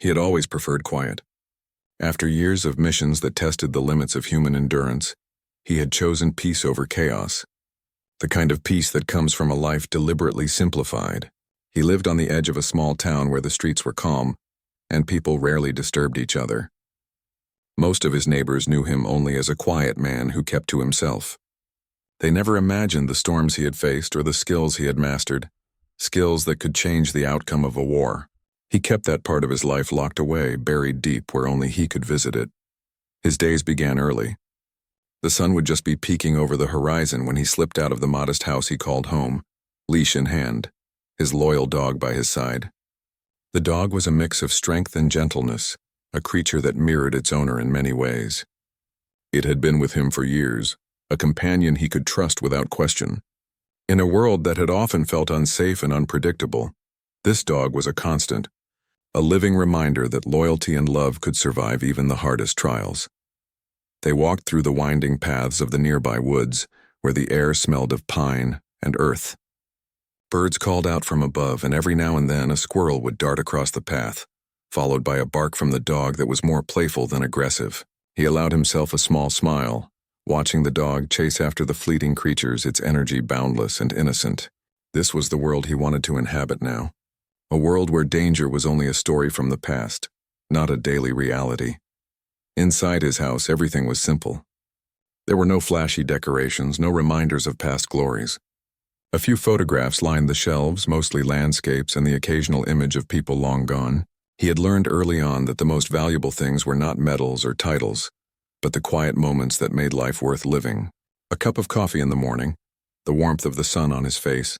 He had always preferred quiet. After years of missions that tested the limits of human endurance, he had chosen peace over chaos. The kind of peace that comes from a life deliberately simplified. He lived on the edge of a small town where the streets were calm, and people rarely disturbed each other. Most of his neighbors knew him only as a quiet man who kept to himself. They never imagined the storms he had faced or the skills he had mastered, skills that could change the outcome of a war. He kept that part of his life locked away, buried deep where only he could visit it. His days began early. The sun would just be peeking over the horizon when he slipped out of the modest house he called home, leash in hand, his loyal dog by his side. The dog was a mix of strength and gentleness, a creature that mirrored its owner in many ways. It had been with him for years, a companion he could trust without question. In a world that had often felt unsafe and unpredictable, this dog was a constant, a living reminder that loyalty and love could survive even the hardest trials. They walked through the winding paths of the nearby woods, where the air smelled of pine and earth. Birds called out from above, and every now and then a squirrel would dart across the path, followed by a bark from the dog that was more playful than aggressive. He allowed himself a small smile, watching the dog chase after the fleeting creatures, its energy boundless and innocent. This was the world he wanted to inhabit now. A world where danger was only a story from the past, not a daily reality. Inside his house, everything was simple. There were no flashy decorations, no reminders of past glories. A few photographs lined the shelves, mostly landscapes and the occasional image of people long gone. He had learned early on that the most valuable things were not medals or titles, but the quiet moments that made life worth living. A cup of coffee in the morning, the warmth of the sun on his face,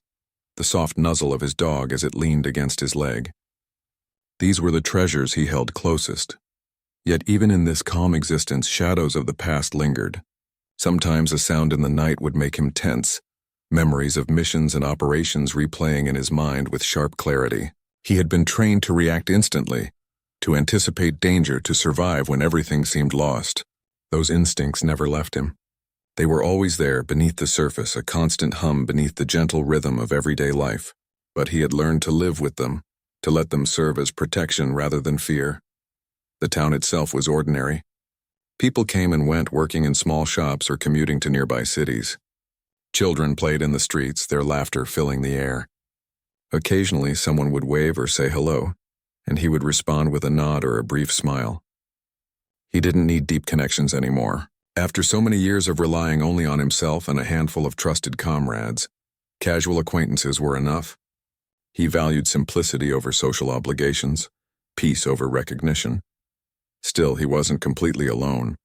the soft nuzzle of his dog as it leaned against his leg. These were the treasures he held closest. Yet even in this calm existence, shadows of the past lingered. Sometimes a sound in the night would make him tense, memories of missions and operations replaying in his mind with sharp clarity. He had been trained to react instantly, to anticipate danger, to survive when everything seemed lost. Those instincts never left him. They were always there, beneath the surface, a constant hum beneath the gentle rhythm of everyday life. But he had learned to live with them, to let them serve as protection rather than fear. The town itself was ordinary. People came and went, working in small shops or commuting to nearby cities. Children played in the streets, their laughter filling the air. Occasionally, someone would wave or say hello, and he would respond with a nod or a brief smile. He didn't need deep connections anymore. After so many years of relying only on himself and a handful of trusted comrades, casual acquaintances were enough. He valued simplicity over social obligations, peace over recognition. Still, he wasn't completely alone.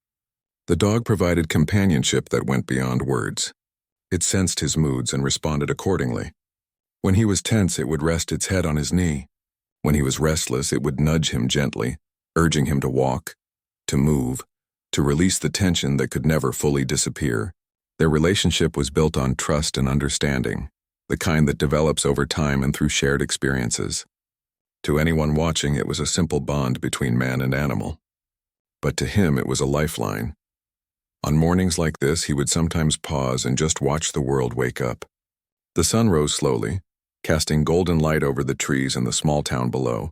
The dog provided companionship that went beyond words. It sensed his moods and responded accordingly. When he was tense, it would rest its head on his knee. When he was restless, it would nudge him gently, urging him to walk, to move, to release the tension that could never fully disappear. Their relationship was built on trust and understanding, the kind that develops over time and through shared experiences. To anyone watching, it was a simple bond between man and animal. But to him, it was a lifeline. On mornings like this, he would sometimes pause and just watch the world wake up. The sun rose slowly, casting golden light over the trees and the small town below.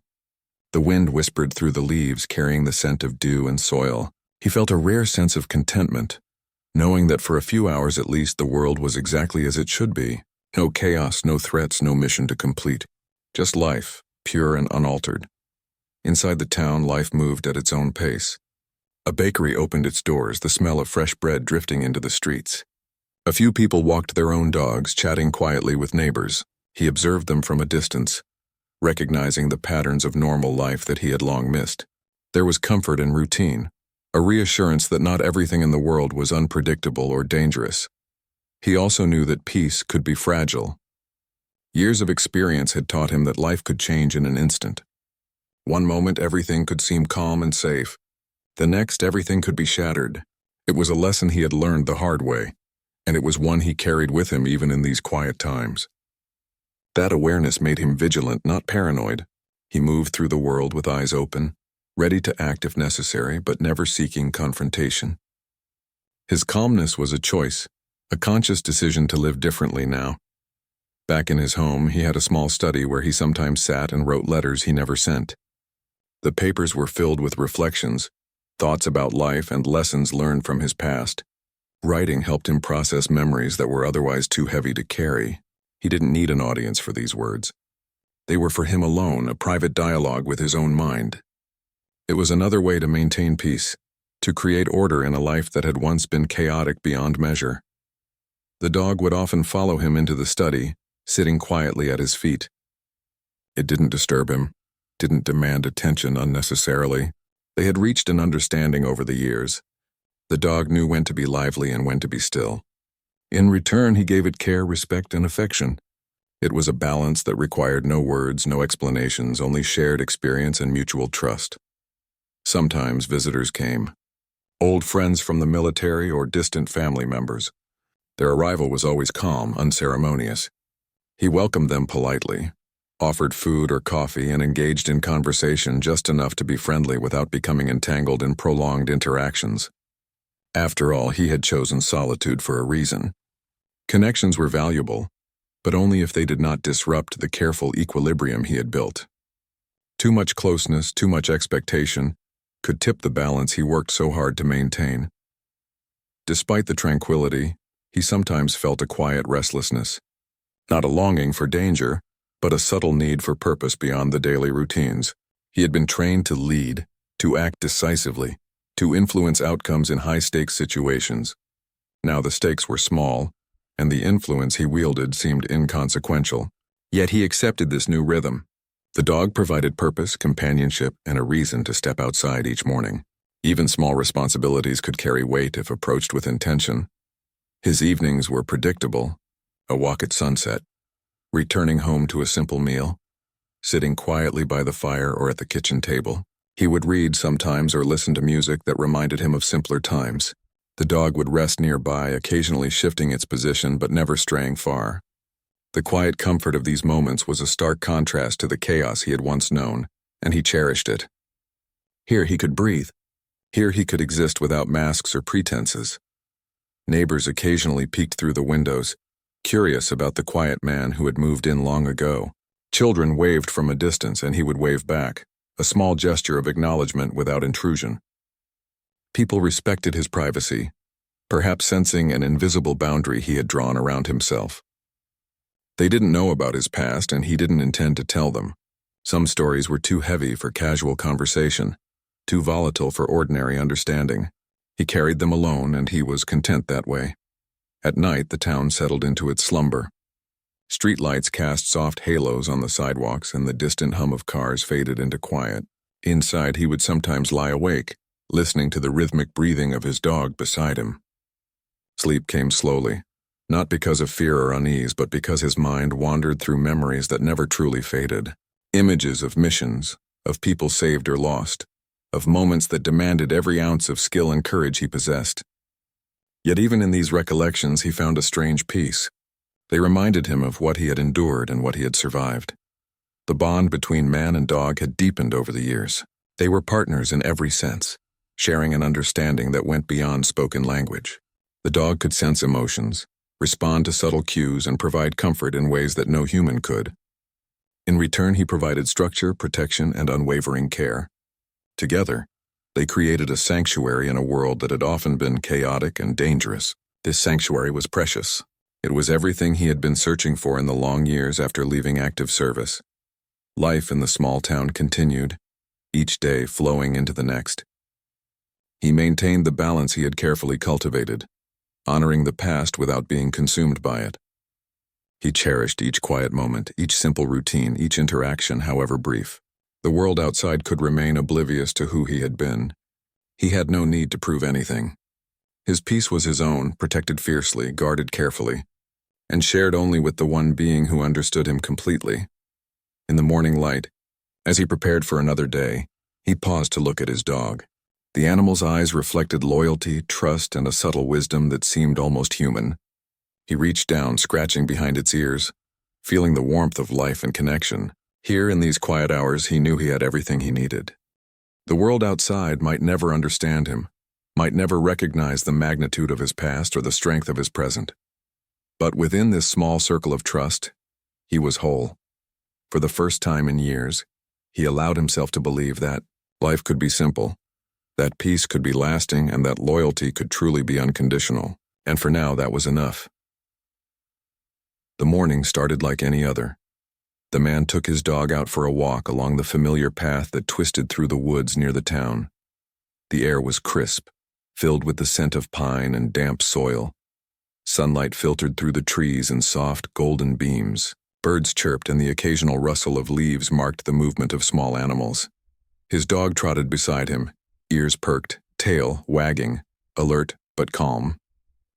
The wind whispered through the leaves, carrying the scent of dew and soil. He felt a rare sense of contentment, knowing that for a few hours at least the world was exactly as it should be. No chaos, no threats, no mission to complete. Just life, pure and unaltered. Inside the town, life moved at its own pace. A bakery opened its doors, the smell of fresh bread drifting into the streets. A few people walked their own dogs, chatting quietly with neighbors. He observed them from a distance, recognizing the patterns of normal life that he had long missed. There was comfort in routine, a reassurance that not everything in the world was unpredictable or dangerous. He also knew that peace could be fragile. Years of experience had taught him that life could change in an instant. One moment, everything could seem calm and safe. The next, everything could be shattered. It was a lesson he had learned the hard way, and it was one he carried with him even in these quiet times. That awareness made him vigilant, not paranoid. He moved through the world with eyes open, ready to act if necessary, but never seeking confrontation. His calmness was a choice, a conscious decision to live differently now. Back in his home, he had a small study where he sometimes sat and wrote letters he never sent. The papers were filled with reflections, thoughts about life and lessons learned from his past. Writing helped him process memories that were otherwise too heavy to carry. He didn't need an audience for these words. They were for him alone, a private dialogue with his own mind. It was another way to maintain peace, to create order in a life that had once been chaotic beyond measure. The dog would often follow him into the study, sitting quietly at his feet. It didn't disturb him, didn't demand attention unnecessarily. They had reached an understanding over the years. The dog knew when to be lively and when to be still. In return, he gave it care, respect, and affection. It was a balance that required no words, no explanations, only shared experience and mutual trust. Sometimes visitors came. Old friends from the military or distant family members. Their arrival was always calm, unceremonious. He welcomed them politely, offered food or coffee, and engaged in conversation just enough to be friendly without becoming entangled in prolonged interactions. After all, he had chosen solitude for a reason. Connections were valuable, but only if they did not disrupt the careful equilibrium he had built. Too much closeness, too much expectation, could tip the balance he worked so hard to maintain. Despite the tranquility, he sometimes felt a quiet restlessness. Not a longing for danger, but a subtle need for purpose beyond the daily routines. He had been trained to lead, to act decisively, to influence outcomes in high-stakes situations. Now the stakes were small, and the influence he wielded seemed inconsequential. Yet he accepted this new rhythm. The dog provided purpose, companionship, and a reason to step outside each morning. Even small responsibilities could carry weight if approached with intention. His evenings were predictable: a walk at sunset, returning home to a simple meal, sitting quietly by the fire or at the kitchen table. He would read sometimes or listen to music that reminded him of simpler times. The dog would rest nearby, occasionally shifting its position but never straying far. The quiet comfort of these moments was a stark contrast to the chaos he had once known, and he cherished it. Here he could breathe. Here he could exist without masks or pretenses. Neighbors occasionally peeked through the windows, curious about the quiet man who had moved in long ago. Children waved from a distance, and he would wave back, a small gesture of acknowledgement without intrusion. People respected his privacy, perhaps sensing an invisible boundary he had drawn around himself. They didn't know about his past, and he didn't intend to tell them. Some stories were too heavy for casual conversation, too volatile for ordinary understanding. He carried them alone, and he was content that way. At night, the town settled into its slumber. Streetlights cast soft halos on the sidewalks, and the distant hum of cars faded into quiet. Inside, he would sometimes lie awake, listening to the rhythmic breathing of his dog beside him. Sleep came slowly, not because of fear or unease, but because his mind wandered through memories that never truly faded. Images of missions, of people saved or lost, of moments that demanded every ounce of skill and courage he possessed. Yet even in these recollections, he found a strange peace. They reminded him of what he had endured and what he had survived. The bond between man and dog had deepened over the years. They were partners in every sense, sharing an understanding that went beyond spoken language. The dog could sense emotions, respond to subtle cues, and provide comfort in ways that no human could. In return, he provided structure, protection, and unwavering care. Together, they created a sanctuary in a world that had often been chaotic and dangerous. This sanctuary was precious. It was everything he had been searching for in the long years after leaving active service. Life in the small town continued, each day flowing into the next. He maintained the balance he had carefully cultivated, honoring the past without being consumed by it. He cherished each quiet moment, each simple routine, each interaction, however brief. The world outside could remain oblivious to who he had been. He had no need to prove anything. His peace was his own, protected fiercely, guarded carefully, and shared only with the one being who understood him completely. In the morning light, as he prepared for another day, he paused to look at his dog. The animal's eyes reflected loyalty, trust, and a subtle wisdom that seemed almost human. He reached down, scratching behind its ears, feeling the warmth of life and connection. Here, in these quiet hours, he knew he had everything he needed. The world outside might never understand him, might never recognize the magnitude of his past or the strength of his present. But within this small circle of trust, he was whole. For the first time in years, He allowed himself to believe that life could be simple, that peace could be lasting, and that loyalty could truly be unconditional. And for now, that was enough. The morning started like any other. The man took his dog out for a walk along the familiar path that twisted through the woods near the town. The air was crisp, filled with the scent of pine and damp soil. Sunlight filtered through the trees in soft, golden beams. Birds chirped, and the occasional rustle of leaves marked the movement of small animals. His dog trotted beside him, ears perked, tail wagging, alert but calm.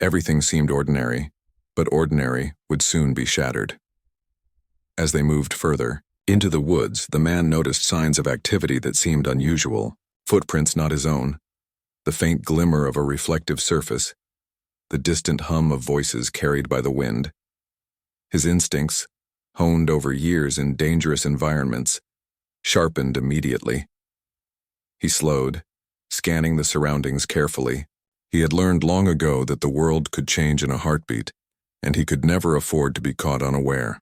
Everything seemed ordinary, but ordinary would soon be shattered. As they moved further into the woods, the man noticed signs of activity that seemed unusual, footprints not his own, the faint glimmer of a reflective surface, the distant hum of voices carried by the wind. His instincts, honed over years in dangerous environments, sharpened immediately. He slowed, scanning the surroundings carefully. He had learned long ago that the world could change in a heartbeat, and he could never afford to be caught unaware.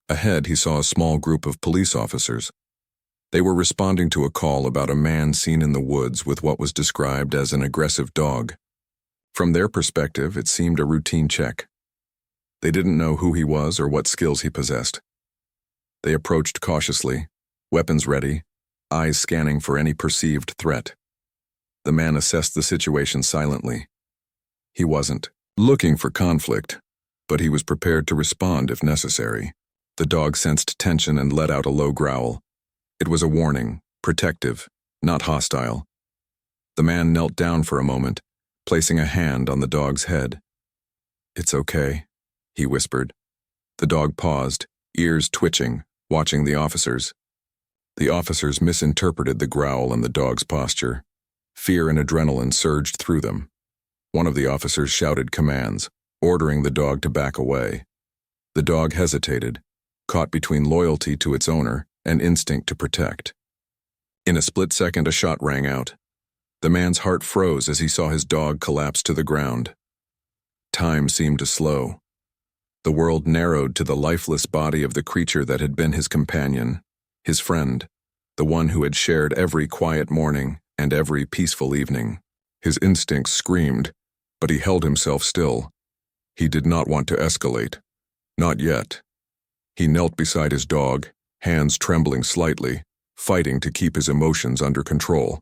Ahead, he saw a small group of police officers. They were responding to a call about a man seen in the woods with what was described as an aggressive dog. From their perspective, it seemed a routine check. They didn't know who he was or what skills he possessed. They approached cautiously, weapons ready, eyes scanning for any perceived threat. The man assessed the situation silently. He wasn't looking for conflict, but he was prepared to respond if necessary. The dog sensed tension and let out a low growl. It was a warning, protective, not hostile. The man knelt down for a moment, placing a hand on the dog's head. "It's okay," he whispered. The dog paused, ears twitching, watching the officers. The officers misinterpreted the growl and the dog's posture. Fear and adrenaline surged through them. One of the officers shouted commands, ordering the dog to back away. The dog hesitated, caught between loyalty to its owner and instinct to protect. In a split second, a shot rang out. The man's heart froze as he saw his dog collapse to the ground. Time seemed to slow. The world narrowed to the lifeless body of the creature that had been his companion, his friend, the one who had shared every quiet morning and every peaceful evening. His instincts screamed, but he held himself still. He did not want to escalate. Not yet. He knelt beside his dog, hands trembling slightly, fighting to keep his emotions under control.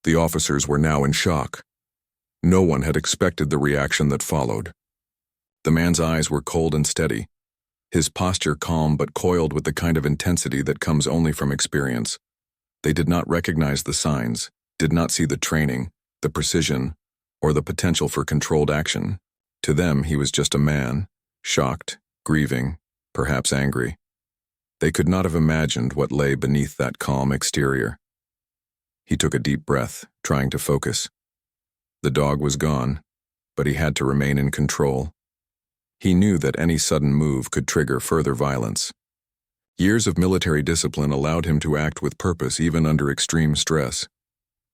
The officers were now in shock. No one had expected the reaction that followed. The man's eyes were cold and steady, his posture calm but coiled with the kind of intensity that comes only from experience. They did not recognize the signs, did not see the training, the precision, or the potential for controlled action. To them, he was just a man, shocked, grieving, perhaps angry. They could not have imagined what lay beneath that calm exterior. He took a deep breath, trying to focus. The dog was gone, but he had to remain in control. He knew that any sudden move could trigger further violence. Years of military discipline allowed him to act with purpose even under extreme stress.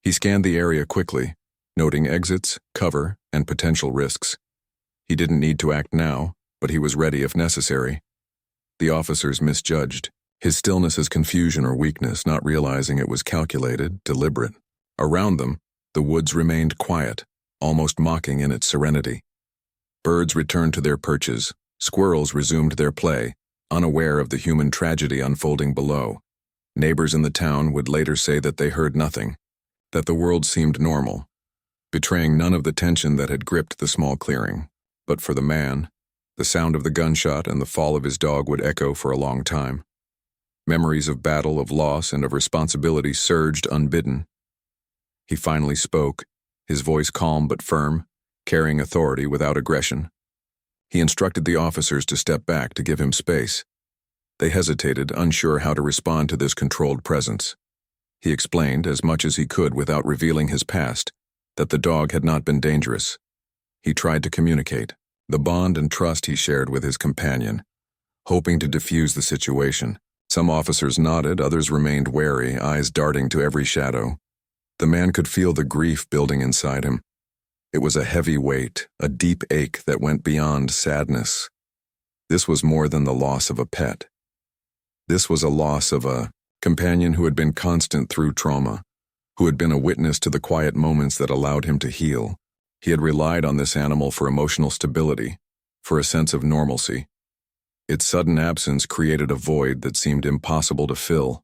He scanned the area quickly, noting exits, cover, and potential risks. He didn't need to act now, but he was ready if necessary. The officers misjudged his stillness as confusion or weakness, not realizing it was calculated, deliberate. Around them, the woods remained quiet, almost mocking in its serenity. Birds returned to their perches, squirrels resumed their play, unaware of the human tragedy unfolding below. Neighbors in the town would later say that they heard nothing, that the world seemed normal, betraying none of the tension that had gripped the small clearing. But for the man, the sound of the gunshot and the fall of his dog would echo for a long time. Memories of battle, of loss, and of responsibility surged unbidden. He finally spoke, his voice calm but firm, carrying authority without aggression. He instructed the officers to step back to give him space. They hesitated, unsure how to respond to this controlled presence. He explained, as much as he could without revealing his past, that the dog had not been dangerous. He tried to communicate the bond and trust he shared with his companion, hoping to diffuse the situation. Some officers nodded, others remained wary, eyes darting to every shadow. The man could feel the grief building inside him. It was a heavy weight, a deep ache that went beyond sadness. This was more than the loss of a pet. This was a loss of a companion who had been constant through trauma, who had been a witness to the quiet moments that allowed him to heal. He had relied on this animal for emotional stability, for a sense of normalcy. Its sudden absence created a void that seemed impossible to fill.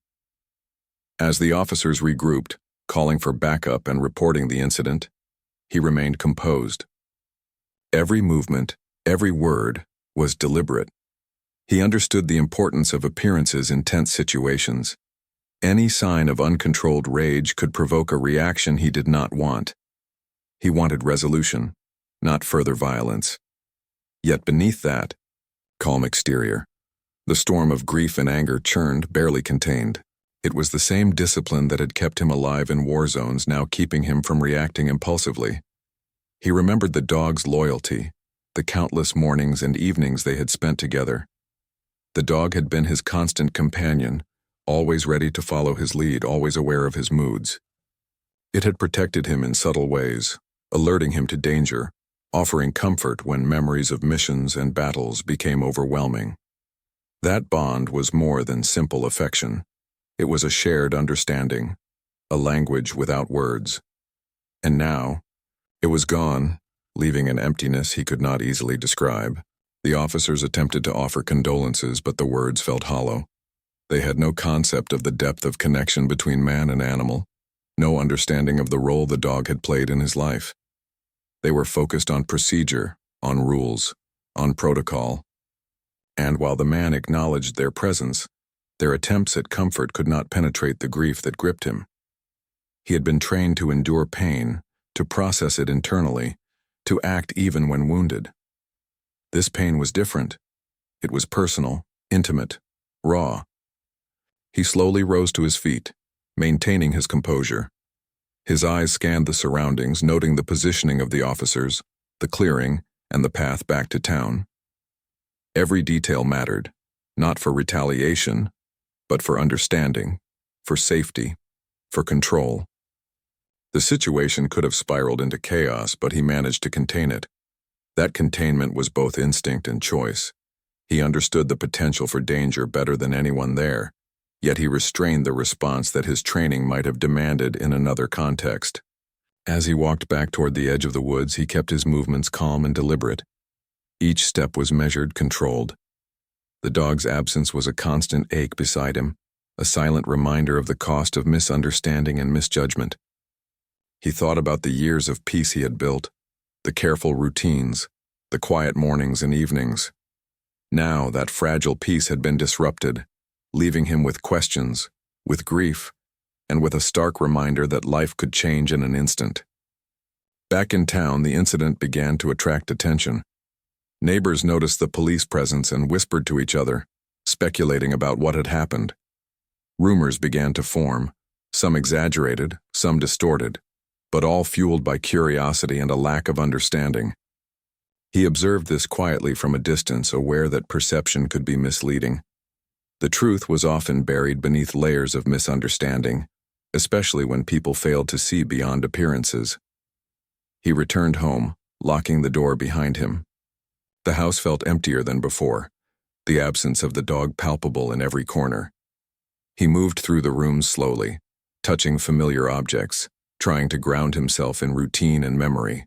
As the officers regrouped, calling for backup and reporting the incident, he remained composed. Every movement, every word, was deliberate. He understood the importance of appearances in tense situations. Any sign of uncontrolled rage could provoke a reaction he did not want. He wanted resolution, not further violence. Yet beneath that calm exterior, the storm of grief and anger churned, barely contained. It was the same discipline that had kept him alive in war zones, now keeping him from reacting impulsively. He remembered the dog's loyalty, the countless mornings and evenings they had spent together. The dog had been his constant companion, always ready to follow his lead, always aware of his moods. It had protected him in subtle ways, alerting him to danger, offering comfort when memories of missions and battles became overwhelming. That bond was more than simple affection. It was a shared understanding, a language without words. And now, it was gone, leaving an emptiness he could not easily describe. The officers attempted to offer condolences, but the words felt hollow. They had no concept of the depth of connection between man and animal, no understanding of the role the dog had played in his life. They were focused on procedure, on rules, on protocol. And while the man acknowledged their presence, their attempts at comfort could not penetrate the grief that gripped him. He had been trained to endure pain, to process it internally, to act even when wounded. This pain was different. It was personal, intimate, raw. He slowly rose to his feet, maintaining his composure. His eyes scanned the surroundings, noting the positioning of the officers, the clearing, and the path back to town. Every detail mattered, not for retaliation, but for understanding, for safety, for control. The situation could have spiraled into chaos, but he managed to contain it. That containment was both instinct and choice. He understood the potential for danger better than anyone there, yet he restrained the response that his training might have demanded in another context. As he walked back toward the edge of the woods, he kept his movements calm and deliberate. Each step was measured, controlled. The dog's absence was a constant ache beside him, a silent reminder of the cost of misunderstanding and misjudgment. He thought about the years of peace he had built, the careful routines, the quiet mornings and evenings. Now that fragile peace had been disrupted, leaving him with questions, with grief, and with a stark reminder that life could change in an instant. Back in town, the incident began to attract attention. Neighbors noticed the police presence and whispered to each other, speculating about what had happened. Rumors began to form, some exaggerated, some distorted, but all fueled by curiosity and a lack of understanding. He observed this quietly from a distance, aware that perception could be misleading. The truth was often buried beneath layers of misunderstanding, especially when people failed to see beyond appearances. He returned home, locking the door behind him. The house felt emptier than before, the absence of the dog palpable in every corner. He moved through the rooms slowly, touching familiar objects, trying to ground himself in routine and memory.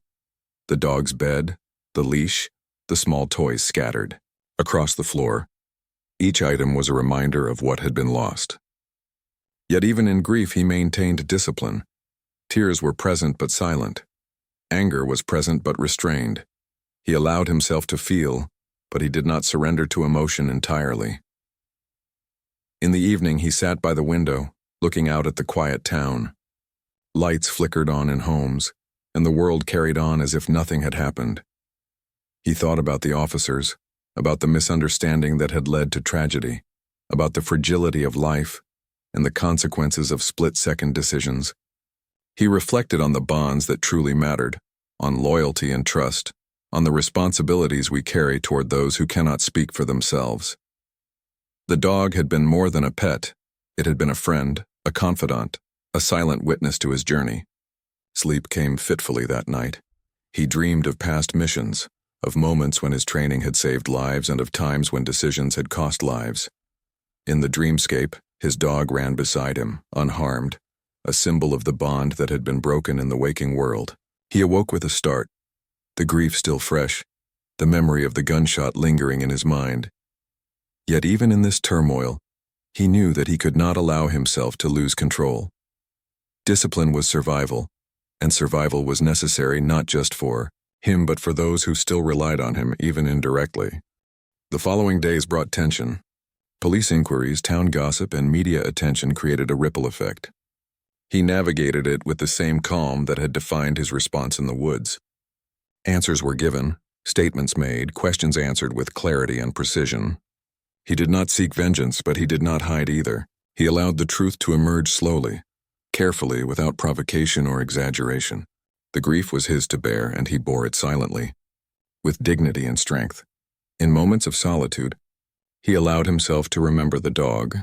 The dog's bed, the leash, the small toys scattered. Across the floor, each item was a reminder of what had been lost. Yet even in grief he maintained discipline. Tears were present but silent. Anger was present but restrained. He allowed himself to feel, but he did not surrender to emotion entirely. In the evening he sat by the window, looking out at the quiet town. Lights flickered on in homes, and the world carried on as if nothing had happened. He thought about the officers, about the misunderstanding that had led to tragedy, about the fragility of life, and the consequences of split-second decisions. He reflected on the bonds that truly mattered, on loyalty and trust, on the responsibilities we carry toward those who cannot speak for themselves. The dog had been more than a pet. It had been a friend, a confidant, a silent witness to his journey. Sleep came fitfully that night. He dreamed of past missions, of moments when his training had saved lives and of times when decisions had cost lives. In the dreamscape, His dog ran beside him, unharmed, a symbol of the bond that had been broken in the waking world. He awoke with a start, the grief still fresh, the memory of the gunshot lingering in his mind. Yet even in this turmoil, he knew that he could not allow himself to lose control. Discipline was survival, and survival was necessary not just for him but for those who still relied on him, even indirectly. The following days brought tension. Police inquiries, town gossip, and media attention created a ripple effect. He navigated it with the same calm that had defined his response in the woods. Answers were given, statements made, questions answered with clarity and precision. He did not seek vengeance, but he did not hide either. He allowed the truth to emerge slowly, carefully, without provocation or exaggeration. The grief was his to bear, and he bore it silently, with dignity and strength. In moments of solitude, he allowed himself to remember the dog,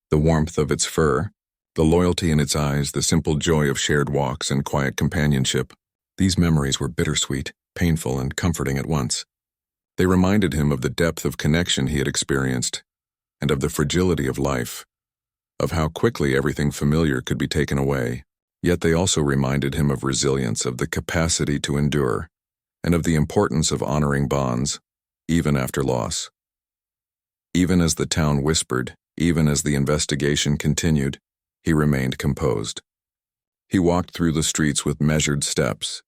the warmth of its fur, the loyalty in its eyes, the simple joy of shared walks and quiet companionship. These memories were bittersweet, painful, and comforting at once. They reminded him of the depth of connection he had experienced, and of the fragility of life, of how quickly everything familiar could be taken away. Yet they also reminded him of resilience, of the capacity to endure, and of the importance of honoring bonds, even after loss. Even as the town whispered, even as the investigation continued, he remained composed. He walked through the streets with measured steps,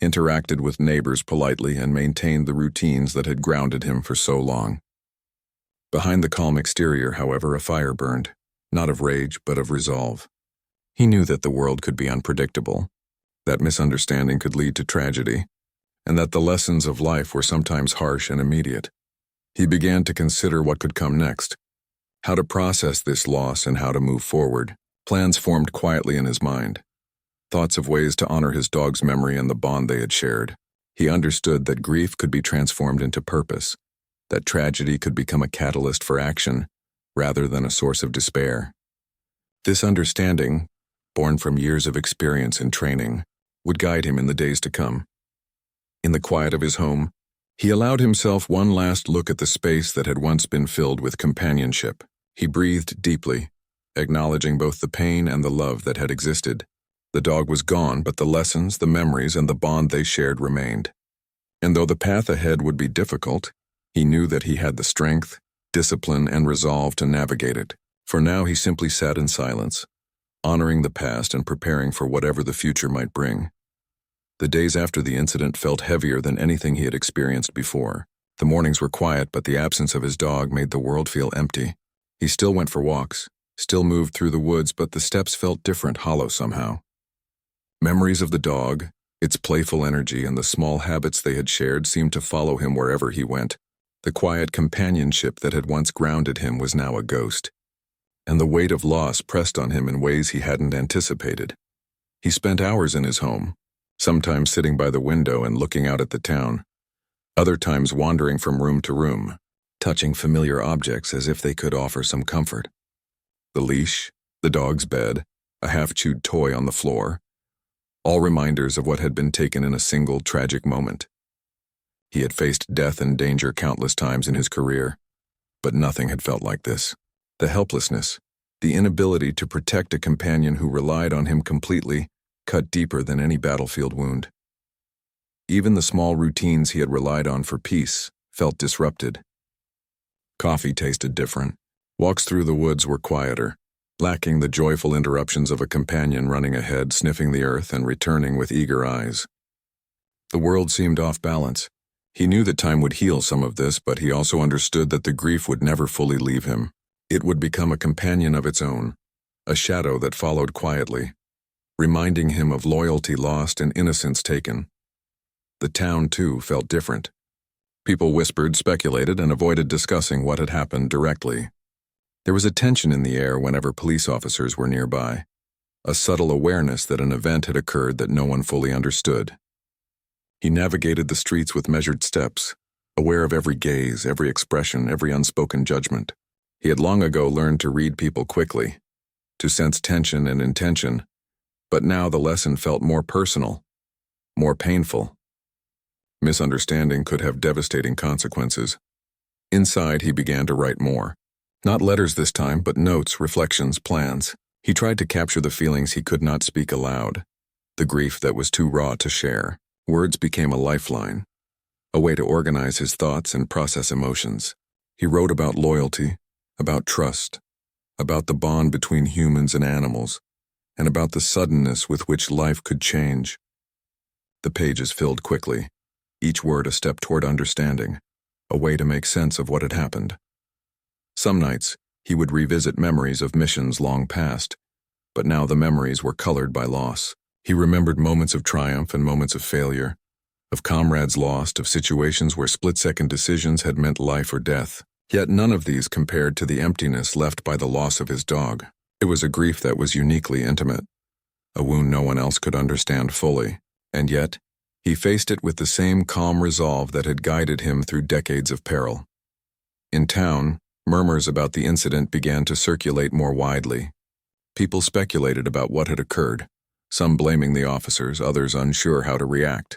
interacted with neighbors politely, and maintained the routines that had grounded him for so long. Behind the calm exterior, however, a fire burned, not of rage but of resolve. He knew that the world could be unpredictable, that misunderstanding could lead to tragedy, and that the lessons of life were sometimes harsh and immediate. He began to consider what could come next, how to process this loss and how to move forward. Plans formed quietly in his mind, thoughts of ways to honor his dog's memory and the bond they had shared. He understood that grief could be transformed into purpose, that tragedy could become a catalyst for action rather than a source of despair. This understanding, born from years of experience and training, would guide him in the days to come. In the quiet of his home, he allowed himself one last look at the space that had once been filled with companionship. He breathed deeply, acknowledging both the pain and the love that had existed. The dog was gone, but the lessons, the memories, and the bond they shared remained. And though the path ahead would be difficult, he knew that he had the strength, discipline, and resolve to navigate it. For now he simply sat in silence, honoring the past and preparing for whatever the future might bring. The days after the incident felt heavier than anything he had experienced before. The mornings were quiet, but the absence of his dog made the world feel empty. He still went for walks, still moved through the woods, but the steps felt different, hollow somehow. Memories of the dog, its playful energy, and the small habits they had shared seemed to follow him wherever he went. The quiet companionship that had once grounded him was now a ghost, and the weight of loss pressed on him in ways he hadn't anticipated. He spent hours in his home, sometimes sitting by the window and looking out at the town, other times wandering from room to room, touching familiar objects as if they could offer some comfort. The leash, the dog's bed, a half-chewed toy on the floor, all reminders of what had been taken in a single tragic moment. He had faced death and danger countless times in his career, but nothing had felt like this. The helplessness, the inability to protect a companion who relied on him completely, cut deeper than any battlefield wound. Even the small routines he had relied on for peace felt disrupted. Coffee tasted different. Walks through the woods were quieter, lacking the joyful interruptions of a companion running ahead, sniffing the earth, and returning with eager eyes. The world seemed off balance. He knew that time would heal some of this, but he also understood that the grief would never fully leave him. It would become a companion of its own, a shadow that followed quietly, reminding him of loyalty lost and innocence taken. The town, too, felt different. People whispered, speculated, and avoided discussing what had happened directly. There was a tension in the air whenever police officers were nearby, a subtle awareness that an event had occurred that no one fully understood. He navigated the streets with measured steps, aware of every gaze, every expression, every unspoken judgment. He had long ago learned to read people quickly, to sense tension and intention, but now the lesson felt more personal, more painful. Misunderstanding could have devastating consequences. Inside, he began to write more, Not letters this time, but notes, reflections, plans. He tried to capture the feelings he could not speak aloud, the grief that was too raw to share. Words became a lifeline, a way to organize his thoughts and process emotions. He wrote about loyalty, about trust, about the bond between humans and animals, and about the suddenness with which life could change. The pages filled quickly, each word a step toward understanding, a way to make sense of what had happened. Some nights, he would revisit memories of missions long past, but now the memories were colored by loss. He remembered moments of triumph and moments of failure, of comrades lost, of situations where split-second decisions had meant life or death. Yet none of these compared to the emptiness left by the loss of his dog. It was a grief that was uniquely intimate, a wound no one else could understand fully, and yet, he faced it with the same calm resolve that had guided him through decades of peril. In town, murmurs about the incident began to circulate more widely. People speculated about what had occurred, some blaming the officers, others unsure how to react.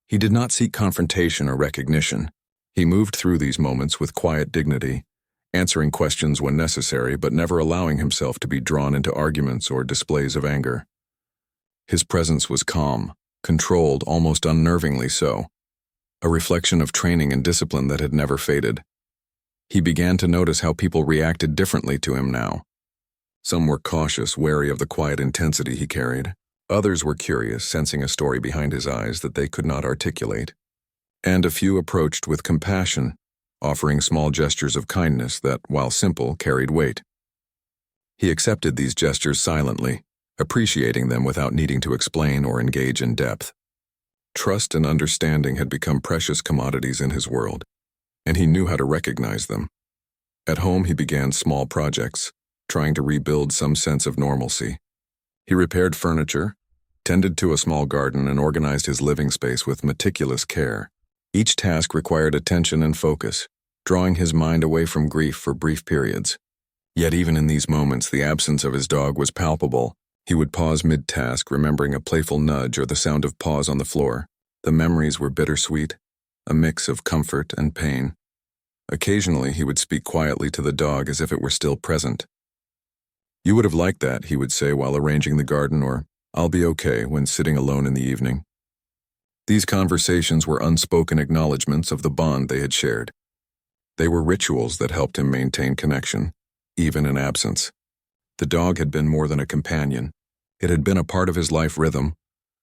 He did not seek confrontation or recognition. He moved through these moments with quiet dignity, answering questions when necessary but never allowing himself to be drawn into arguments or displays of anger. His presence was calm, controlled, almost unnervingly so, a reflection of training and discipline that had never faded. He began to notice how people reacted differently to him now. Some were cautious, wary of the quiet intensity he carried. Others were curious, sensing a story behind his eyes that they could not articulate. And a few approached with compassion, offering small gestures of kindness that, while simple, carried weight. He accepted these gestures silently, appreciating them without needing to explain or engage in depth. Trust and understanding had become precious commodities in his world, and he knew how to recognize them. At home, he began small projects, trying to rebuild some sense of normalcy. He repaired furniture, tended to a small garden, and organized his living space with meticulous care. Each task required attention and focus, drawing his mind away from grief for brief periods. Yet even in these moments, the absence of his dog was palpable. He would pause mid-task, remembering a playful nudge or the sound of paws on the floor. The memories were bittersweet, a mix of comfort and pain. Occasionally, he would speak quietly to the dog as if it were still present. "You would have liked that," he would say while arranging the garden, or "I'll be okay," when sitting alone in the evening. These conversations were unspoken acknowledgments of the bond they had shared. They were rituals that helped him maintain connection, even in absence. The dog had been more than a companion. It had been a part of his life rhythm,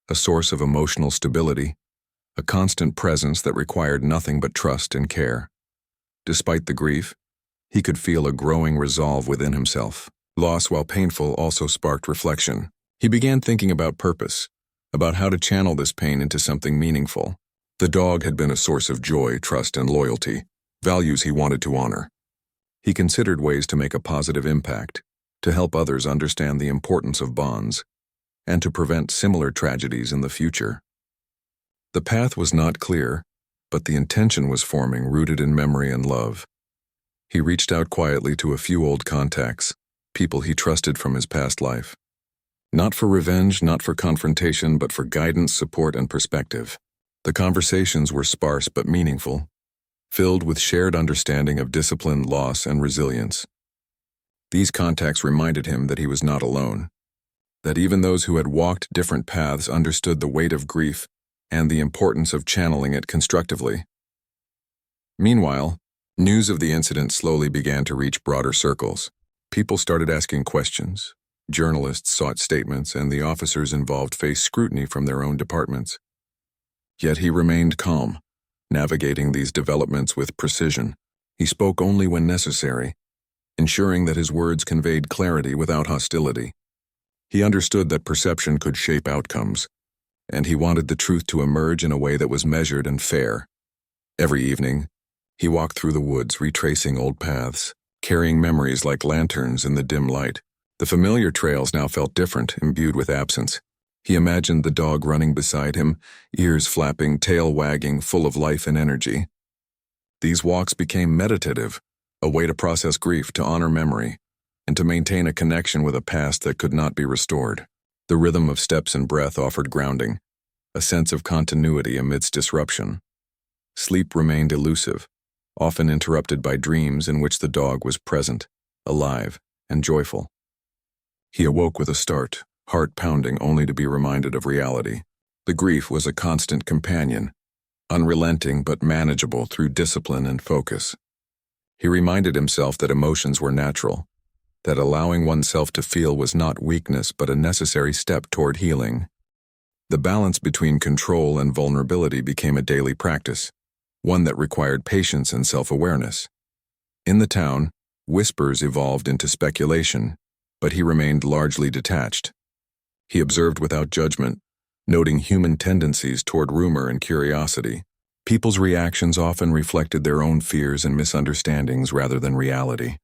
a source of emotional stability, a constant presence that required nothing but trust and care. Despite the grief, he could feel a growing resolve within himself. Loss, while painful, also sparked reflection. He began thinking about purpose, about how to channel this pain into something meaningful. The dog had been a source of joy, trust, and loyalty, values he wanted to honor. He considered ways to make a positive impact, to help others understand the importance of bonds, and to prevent similar tragedies in the future. The path was not clear, but the intention was forming, rooted in memory and love. He reached out quietly to a few old contacts, people he trusted from his past life. Not for revenge, not for confrontation, but for guidance, support, and perspective. The conversations were sparse but meaningful, filled with shared understanding of discipline, loss, and resilience. These contacts reminded him that he was not alone, that even those who had walked different paths understood the weight of grief and the importance of channeling it constructively. Meanwhile, news of the incident slowly began to reach broader circles. People started asking questions. Journalists sought statements, and the officers involved faced scrutiny from their own departments. Yet he remained calm, navigating these developments with precision. He spoke only when necessary, ensuring that his words conveyed clarity without hostility. He understood that perception could shape outcomes, and he wanted the truth to emerge in a way that was measured and fair. Every evening, he walked through the woods, retracing old paths, carrying memories like lanterns in the dim light. The familiar trails now felt different, imbued with absence. He imagined the dog running beside him, ears flapping, tail wagging, full of life and energy. These walks became meditative, a way to process grief, to honor memory, and to maintain a connection with a past that could not be restored. The rhythm of steps and breath offered grounding, a sense of continuity amidst disruption. Sleep remained elusive, often interrupted by dreams in which the dog was present, alive, and joyful. He awoke with a start, heart pounding only to be reminded of reality. The grief was a constant companion, unrelenting but manageable through discipline and focus. He reminded himself that emotions were natural, that allowing oneself to feel was not weakness but a necessary step toward healing. The balance between control and vulnerability became a daily practice, one that required patience and self-awareness. In the town, whispers evolved into speculation, but he remained largely detached. He observed without judgment, noting human tendencies toward rumor and curiosity. People's reactions often reflected their own fears and misunderstandings rather than reality.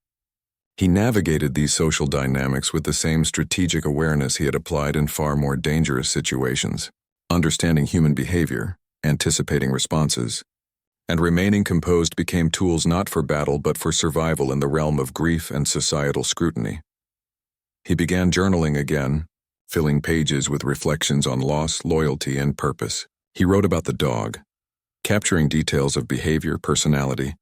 He navigated these social dynamics with the same strategic awareness he had applied in far more dangerous situations, understanding human behavior, anticipating responses, and remaining composed became tools not for battle but for survival in the realm of grief and societal scrutiny. He began journaling again, filling pages with reflections on loss, loyalty, and purpose. He wrote about the dog, capturing details of behavior, personality,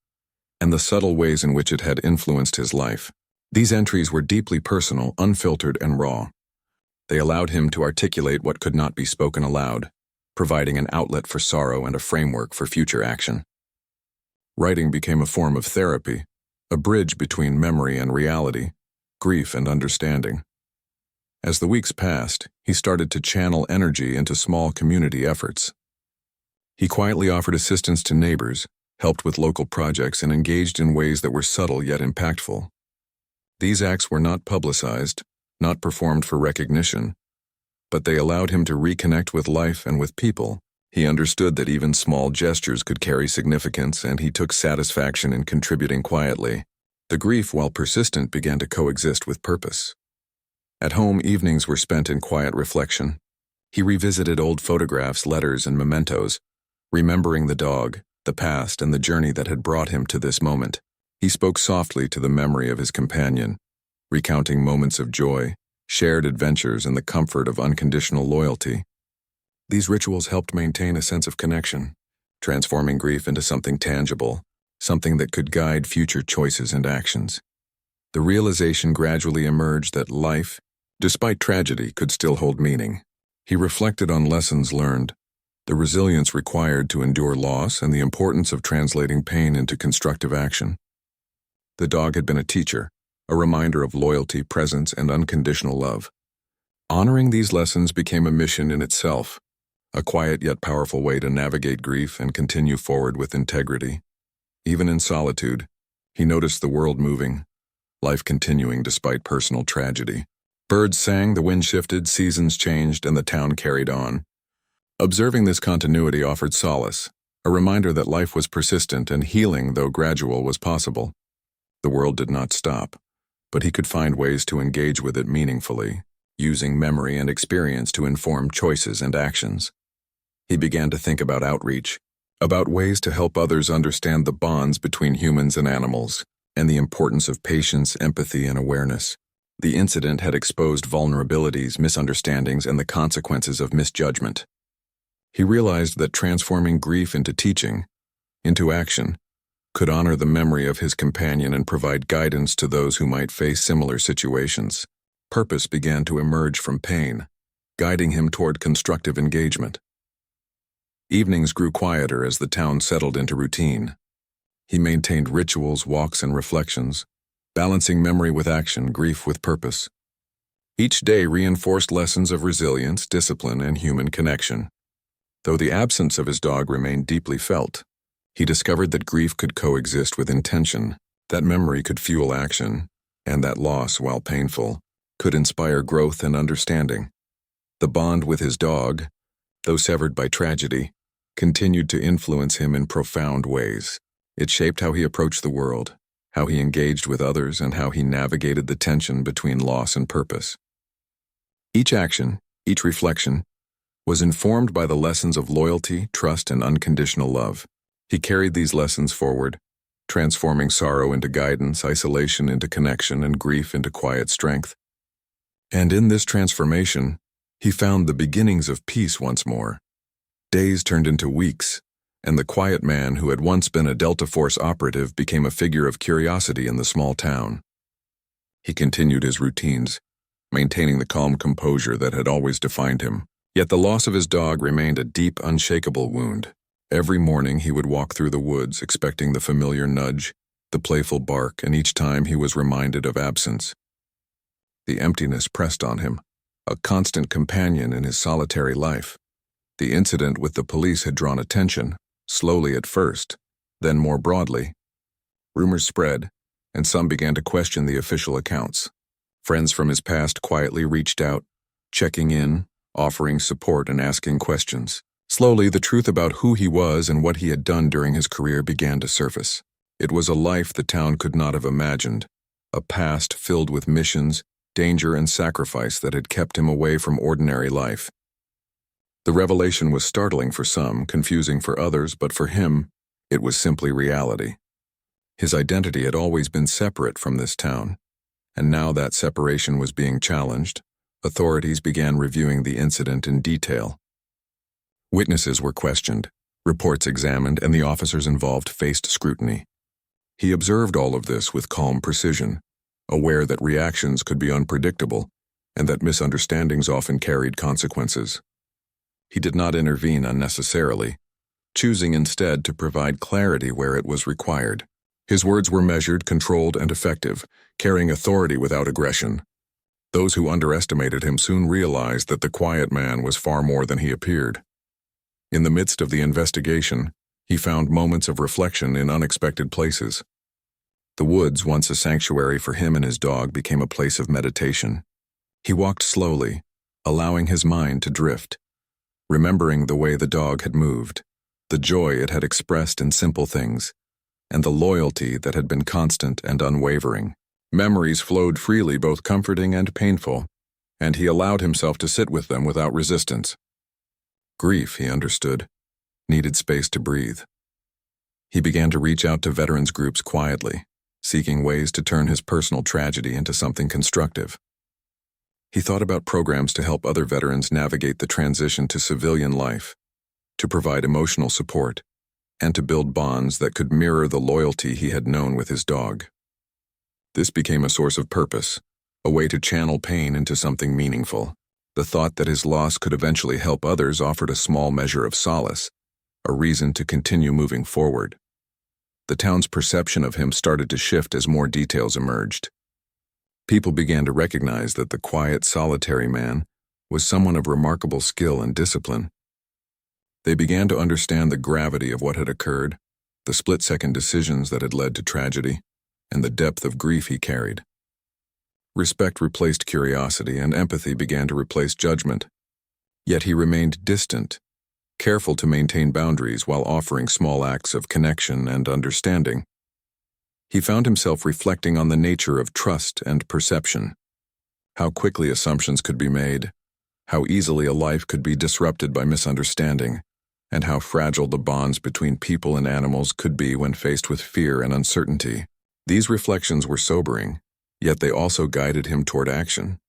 and the subtle ways in which it had influenced his life. These entries were deeply personal, unfiltered, and raw. They allowed him to articulate what could not be spoken aloud, providing an outlet for sorrow and a framework for future action. Writing became a form of therapy, a bridge between memory and reality, grief and understanding. As the weeks passed, he started to channel energy into small community efforts. He quietly offered assistance to neighbors, helped with local projects, and engaged in ways that were subtle yet impactful. These acts were not publicized, not performed for recognition, but they allowed him to reconnect with life and with people. He understood that even small gestures could carry significance, and he took satisfaction in contributing quietly. The grief, while persistent, began to coexist with purpose. At home, evenings were spent in quiet reflection. He revisited old photographs, letters, and mementos, remembering the dog, the past, and the journey that had brought him to this moment. He spoke softly to the memory of his companion, recounting moments of joy, shared adventures, and the comfort of unconditional loyalty. These rituals helped maintain a sense of connection, transforming grief into something tangible, something that could guide future choices and actions. The realization gradually emerged that life, despite tragedy, could still hold meaning. He reflected on lessons learned, the resilience required to endure loss, and the importance of translating pain into constructive action. The dog had been a teacher, a reminder of loyalty, presence, and unconditional love. Honoring these lessons became a mission in itself, a quiet yet powerful way to navigate grief and continue forward with integrity. Even in solitude, he noticed the world moving, life continuing despite personal tragedy. Birds sang, the wind shifted, seasons changed, and the town carried on. Observing this continuity offered solace, a reminder that life was persistent and healing, though gradual, was possible. The world did not stop, but he could find ways to engage with it meaningfully, using memory and experience to inform choices and actions. He began to think about outreach, about ways to help others understand the bonds between humans and animals, and the importance of patience, empathy, and awareness. The incident had exposed vulnerabilities, misunderstandings, and the consequences of misjudgment. He realized that transforming grief into teaching, into action, could honor the memory of his companion and provide guidance to those who might face similar situations. Purpose began to emerge from pain, guiding him toward constructive engagement. Evenings grew quieter as the town settled into routine. He maintained rituals, walks, and reflections, balancing memory with action, grief with purpose. Each day reinforced lessons of resilience, discipline, and human connection. Though the absence of his dog remained deeply felt, he discovered that grief could coexist with intention, that memory could fuel action, and that loss, while painful, could inspire growth and understanding. The bond with his dog, though severed by tragedy, continued to influence him in profound ways. It shaped how he approached the world, how he engaged with others, and how he navigated the tension between loss and purpose. Each action, each reflection, was informed by the lessons of loyalty, trust, and unconditional love. He carried these lessons forward, transforming sorrow into guidance, isolation into connection, and grief into quiet strength. And in this transformation, he found the beginnings of peace once more. Days turned into weeks, and the quiet man who had once been a Delta Force operative became a figure of curiosity in the small town. He continued his routines, maintaining the calm composure that had always defined him. Yet the loss of his dog remained a deep, unshakable wound. Every morning he would walk through the woods, expecting the familiar nudge, the playful bark, and each time he was reminded of absence. The emptiness pressed on him, a constant companion in his solitary life. The incident with the police had drawn attention, slowly at first, then more broadly. Rumors spread, and some began to question the official accounts. Friends from his past quietly reached out, checking in, offering support and asking questions. Slowly, the truth about who he was and what he had done during his career began to surface. It was a life the town could not have imagined, a past filled with missions, danger, and sacrifice that had kept him away from ordinary life. The revelation was startling for some, confusing for others, but for him, it was simply reality. His identity had always been separate from this town, and now that separation was being challenged. Authorities began reviewing the incident in detail. Witnesses were questioned, reports examined, and the officers involved faced scrutiny. He observed all of this with calm precision, aware that reactions could be unpredictable and that misunderstandings often carried consequences. He did not intervene unnecessarily, choosing instead to provide clarity where it was required. His words were measured, controlled, and effective, carrying authority without aggression. Those who underestimated him soon realized that the quiet man was far more than he appeared. In the midst of the investigation, he found moments of reflection in unexpected places. The woods, once a sanctuary for him and his dog, became a place of meditation. He walked slowly, allowing his mind to drift, remembering the way the dog had moved, the joy it had expressed in simple things, and the loyalty that had been constant and unwavering. Memories flowed freely, both comforting and painful, and he allowed himself to sit with them without resistance. Grief, he understood, needed space to breathe. He began to reach out to veterans groups quietly, seeking ways to turn his personal tragedy into something constructive. He thought about programs to help other veterans navigate the transition to civilian life, to provide emotional support, and to build bonds that could mirror the loyalty he had known with his dog. This became a source of purpose, a way to channel pain into something meaningful. The thought that his loss could eventually help others offered a small measure of solace, a reason to continue moving forward. The town's perception of him started to shift as more details emerged. People began to recognize that the quiet, solitary man was someone of remarkable skill and discipline. They began to understand the gravity of what had occurred, the split-second decisions that had led to tragedy, and the depth of grief he carried. Respect replaced curiosity, and empathy began to replace judgment. Yet he remained distant, careful to maintain boundaries while offering small acts of connection and understanding. He found himself reflecting on the nature of trust and perception, how quickly assumptions could be made, how easily a life could be disrupted by misunderstanding, and how fragile the bonds between people and animals could be when faced with fear and uncertainty. These reflections were sobering, yet they also guided him toward action.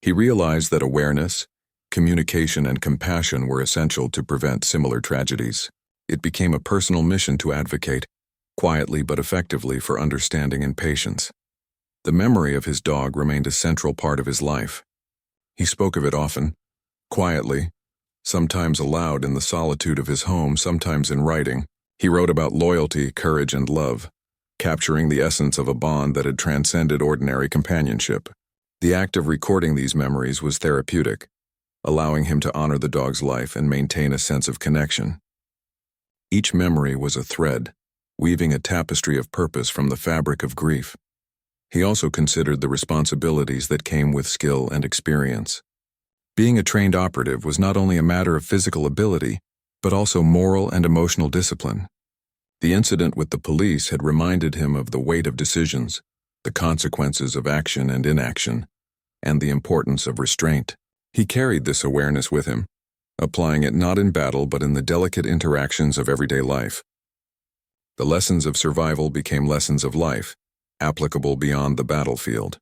He realized that awareness, communication, and compassion were essential to prevent similar tragedies. It became a personal mission to advocate, quietly but effectively, for understanding and patience. The memory of his dog remained a central part of his life. He spoke of it often, quietly, sometimes aloud in the solitude of his home, sometimes in writing. He wrote about loyalty, courage, and love, capturing the essence of a bond that had transcended ordinary companionship. The act of recording these memories was therapeutic, allowing him to honor the dog's life and maintain a sense of connection. Each memory was a thread, weaving a tapestry of purpose from the fabric of grief. He also considered the responsibilities that came with skill and experience. Being a trained operative was not only a matter of physical ability, but also moral and emotional discipline. The incident with the police had reminded him of the weight of decisions, the consequences of action and inaction, and the importance of restraint. He carried this awareness with him, applying it not in battle but in the delicate interactions of everyday life. The lessons of survival became lessons of life, applicable beyond the battlefield.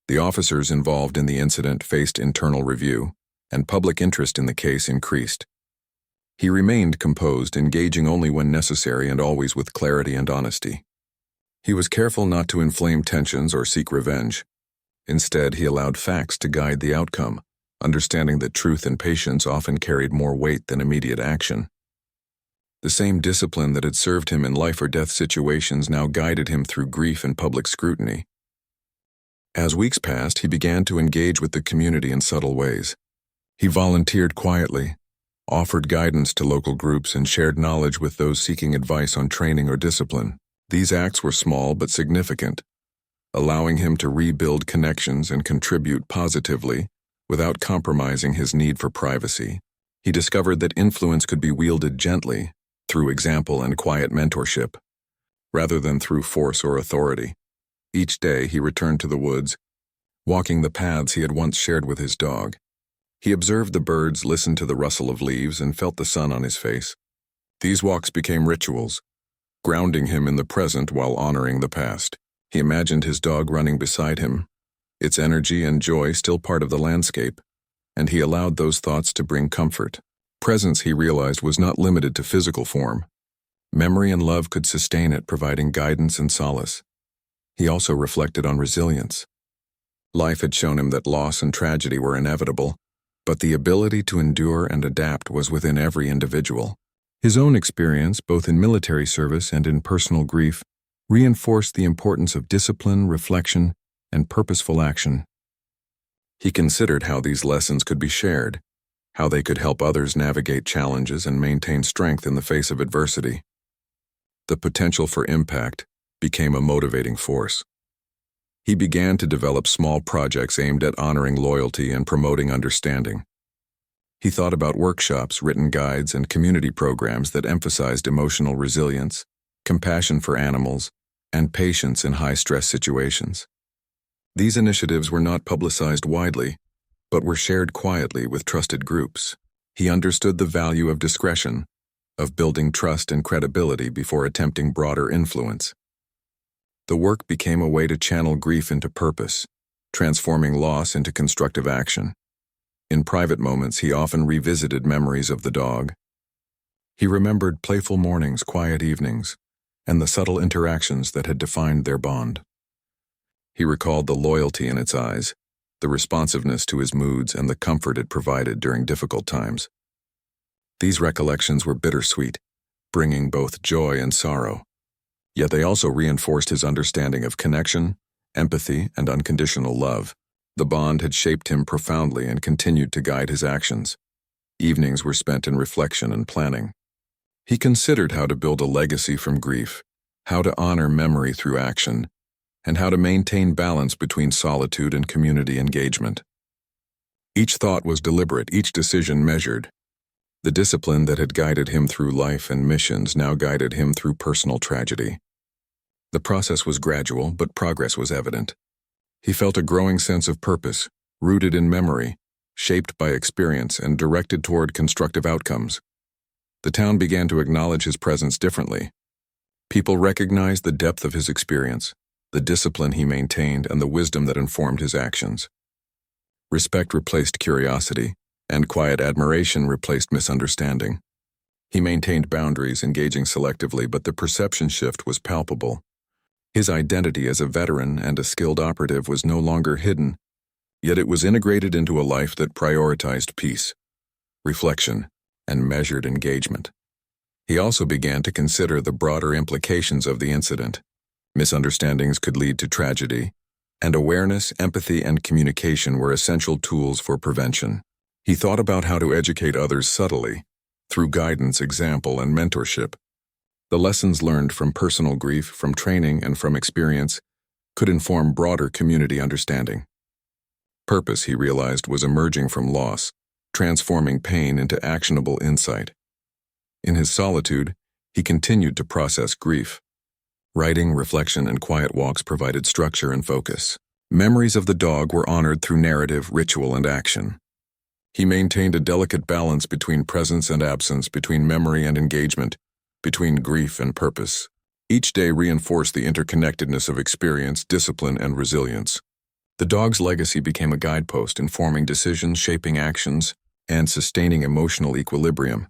The officers involved in the incident faced internal review, and public interest in the case increased. He remained composed, engaging only when necessary and always with clarity and honesty. He was careful not to inflame tensions or seek revenge. Instead, he allowed facts to guide the outcome, understanding that truth and patience often carried more weight than immediate action. The same discipline that had served him in life or death situations now guided him through grief and public scrutiny. As weeks passed, he began to engage with the community in subtle ways. He volunteered quietly, offered guidance to local groups, and shared knowledge with those seeking advice on training or discipline. These acts were small but significant, allowing him to rebuild connections and contribute positively without compromising his need for privacy. He discovered that influence could be wielded gently, through example and quiet mentorship, rather than through force or authority. Each day he returned to the woods, walking the paths he had once shared with his dog. He observed the birds, listened to the rustle of leaves, and felt the sun on his face. These walks became rituals, grounding him in the present while honoring the past. He imagined his dog running beside him, its energy and joy still part of the landscape, and he allowed those thoughts to bring comfort. Presence, he realized, was not limited to physical form. Memory and love could sustain it, providing guidance and solace. He also reflected on resilience. Life had shown him that loss and tragedy were inevitable, but the ability to endure and adapt was within every individual. His own experience, both in military service and in personal grief, reinforced the importance of discipline, reflection, and purposeful action. He considered how these lessons could be shared, how they could help others navigate challenges and maintain strength in the face of adversity. The potential for impact became a motivating force. He began to develop small projects aimed at honoring loyalty and promoting understanding. He thought about workshops, written guides, and community programs that emphasized emotional resilience, compassion for animals, and patience in high-stress situations. These initiatives were not publicized widely, but were shared quietly with trusted groups. He understood the value of discretion, of building trust and credibility before attempting broader influence. The work became a way to channel grief into purpose, transforming loss into constructive action. In private moments, he often revisited memories of the dog. He remembered playful mornings, quiet evenings, and the subtle interactions that had defined their bond. He recalled the loyalty in its eyes, the responsiveness to his moods, and the comfort it provided during difficult times. These recollections were bittersweet, bringing both joy and sorrow. Yet they also reinforced his understanding of connection, empathy, and unconditional love. The bond had shaped him profoundly and continued to guide his actions. Evenings were spent in reflection and planning. He considered how to build a legacy from grief, how to honor memory through action, and how to maintain balance between solitude and community engagement. Each thought was deliberate, each decision measured. The discipline that had guided him through life and missions now guided him through personal tragedy. The process was gradual, but progress was evident. He felt a growing sense of purpose, rooted in memory, shaped by experience, and directed toward constructive outcomes. The town began to acknowledge his presence differently. People recognized the depth of his experience, the discipline he maintained, and the wisdom that informed his actions. Respect replaced curiosity, and quiet admiration replaced misunderstanding. He maintained boundaries, engaging selectively, but the perception shift was palpable. His identity as a veteran and a skilled operative was no longer hidden, yet it was integrated into a life that prioritized peace, reflection, and measured engagement. He also began to consider the broader implications of the incident. Misunderstandings could lead to tragedy, and awareness, empathy, and communication were essential tools for prevention. He thought about how to educate others subtly, through guidance, example, and mentorship. The lessons learned from personal grief, from training, and from experience could inform broader community understanding. Purpose, he realized, was emerging from loss, transforming pain into actionable insight. In his solitude, he continued to process grief. Writing, reflection, and quiet walks provided structure and focus. Memories of the dog were honored through narrative, ritual, and action. He maintained a delicate balance between presence and absence, between memory and engagement, between grief and purpose. Each day reinforced the interconnectedness of experience, discipline, and resilience. The dog's legacy became a guidepost, informing decisions, shaping actions, and sustaining emotional equilibrium.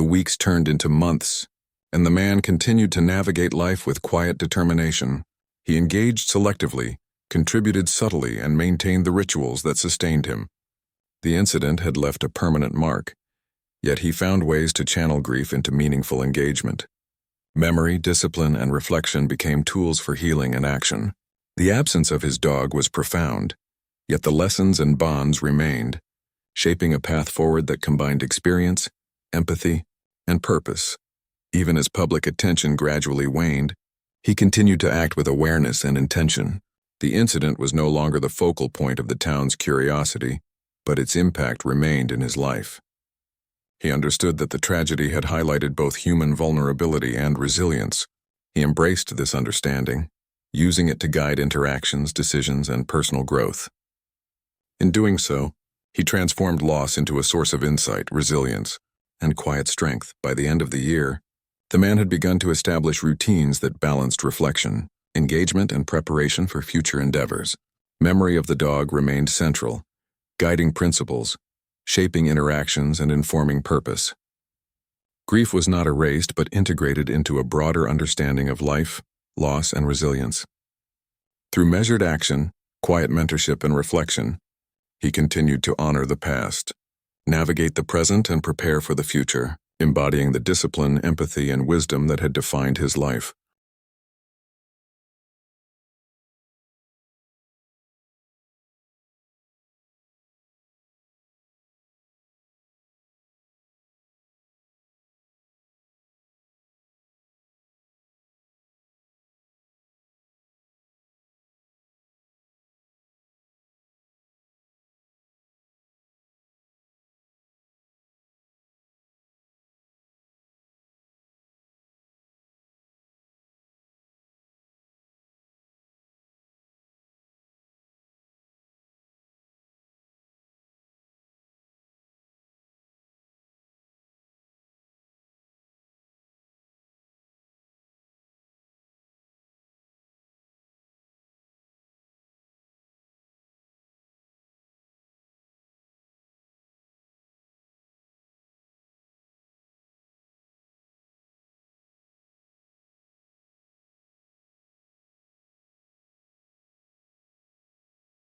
The weeks turned into months, and the man continued to navigate life with quiet determination. He engaged selectively, contributed subtly, and maintained the rituals that sustained him. The incident had left a permanent mark, yet he found ways to channel grief into meaningful engagement. Memory, discipline, and reflection became tools for healing and action. The absence of his dog was profound, yet the lessons and bonds remained, shaping a path forward that combined experience, empathy, and purpose. Even as public attention gradually waned, he continued to act with awareness and intention. The incident was no longer the focal point of the town's curiosity, but its impact remained in his life. He understood that the tragedy had highlighted both human vulnerability and resilience. He embraced this understanding, using it to guide interactions, decisions, and personal growth. In doing so, he transformed loss into a source of insight, resilience, and quiet strength. By the end of the year, the man had begun to establish routines that balanced reflection, engagement, and preparation for future endeavors. Memory of the dog remained central, guiding principles, shaping interactions, and informing purpose. Grief was not erased but integrated into a broader understanding of life, loss, and resilience. Through measured action, quiet mentorship, and reflection, he continued to honor the past, navigate the present, and prepare for the future, embodying the discipline, empathy, and wisdom that had defined his life.